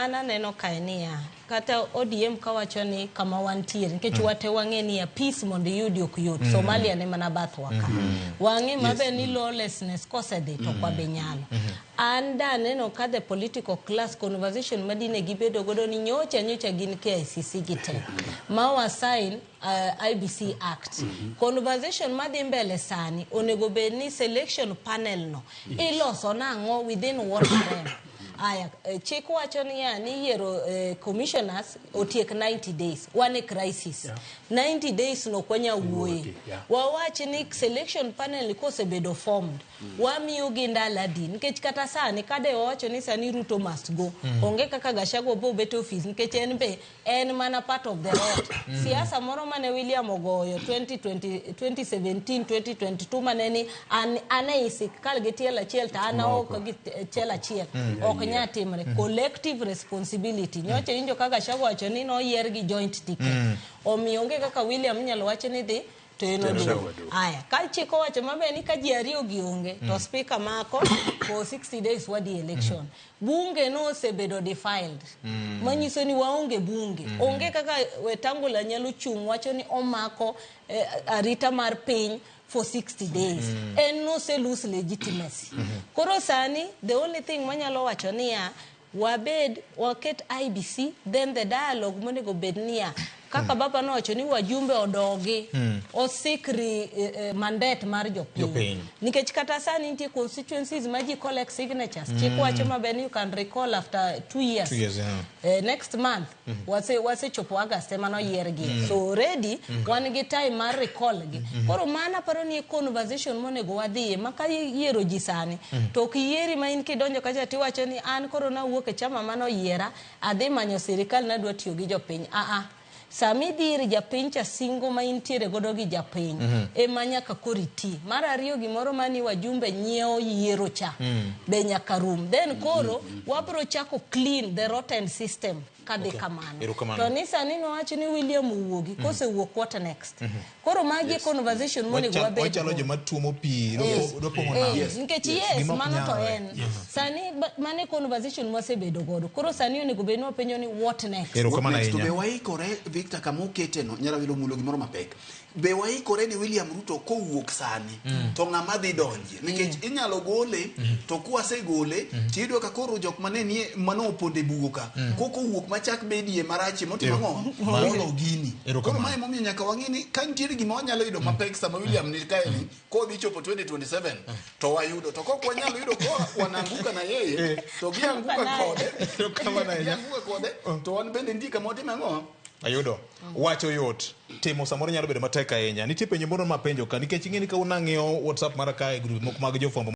Gimana neno kaenia kata ODM kawacho ni kama wantiere nikech wate wang'eni ya peace mondo yudi ok yot Somalia ne mana bath waka wang'e mabe ni lawlessness kosedhi to kwa benyalo anda neno ka the political class conversation madine gibedo godo ni nyocha gin KICC gite ma sign IBC Act conversation madhi mbele sani onego bedni selection panel no iloso nang'o within what time. Aya, chik wacho ni yiero commissioners otiek 90 days. One crisis. 90 days no kwanya wuoye. Wawachi ni selection panel kosebedo formed. Wamiyo gi ndala di. Nikech kata sani kade wacho ni sani Ruto must go. Onge kaka Gachagua bo bet office. Nikech en mana part of the road. Siasa moro mane William Ogoyo 2017 2022 maneni anaisi kalgetiela chiel ta ana ok gichela chiel. Timre collective responsibility nyocha injo kaka Gachagua wacho ni no yier gi joint ticket omionge kaka William nyalo wacho ni dhi to eno do aya ka chiko wacho mabe ni ka ji ariyo gionge to speaker mako for 60 days wadi election bunge no sebedo defiled manyiso ni waonge bunge onge kaka Wetangula nyalo chung wacho ni omako arita mar piny for 60 days and no se lose legitimacy koro sani the only thing manyalo wacho niya wabed waket IBC then the dialogue monego bednia kaka baba no wacho ni wajumbe odogi osikri mandate mar jopiny nikech kata sani inti constituencies maji collect signatures chik wacho mabe you can recall after 2 years, next month wase chopo August mano yiergi so already wan gi time mar recall gi koro mana paro ni conversation monego wadhi maka yiero ji sani to kiyieri ma in kidonjo kacha ti wacho ni an koro na wuok e chama mano yiera adhi manyo sirikal na dwa tiyo gi jopiny Sami dir japiny cha singo ma intiere godo gi japiny ema nyaka koriti mar ariyo gimoro mani wajumbe nyieo yiero cha be nyaka rum then koro wabro chako clean the rotten system kadhi kamano to nisa nino wacho ni William uwogi kose wuok what next koro magi conversation monego wabedo wachalo joma tuomo pi do pongona nikech yes mano to en sani mane conversation mosebedo godo koro sani onego bedno penjo ni what next to be waikore Victor kamokete no nyara wilo mulo gimoro mapek be waikore ni William Ruto kowuok sani to ng'ama dhi donje nikech inyalo gole to kwase gole tido ka koro jok manenie mano oponde bugoka koko wuok machak bedie marachi motimo ng'o molo gini koro mai momiyo nyaka wang'ini ka ntiere gima wanyalo yudo mapek sama William ni kaeni ko dhi chopo 2027 to wayudo to kok wanyalo yudo ko wananguka na yeye to gianguka kode to wan bende ndika motimo ng'o ayudo wacho yot timo samoro nyalo bedo matek ahinya nitie penjo moro mapenjo ka nikech ing'eni ka unang'iyo WhatsApp mara ka e group moko mag jofwambo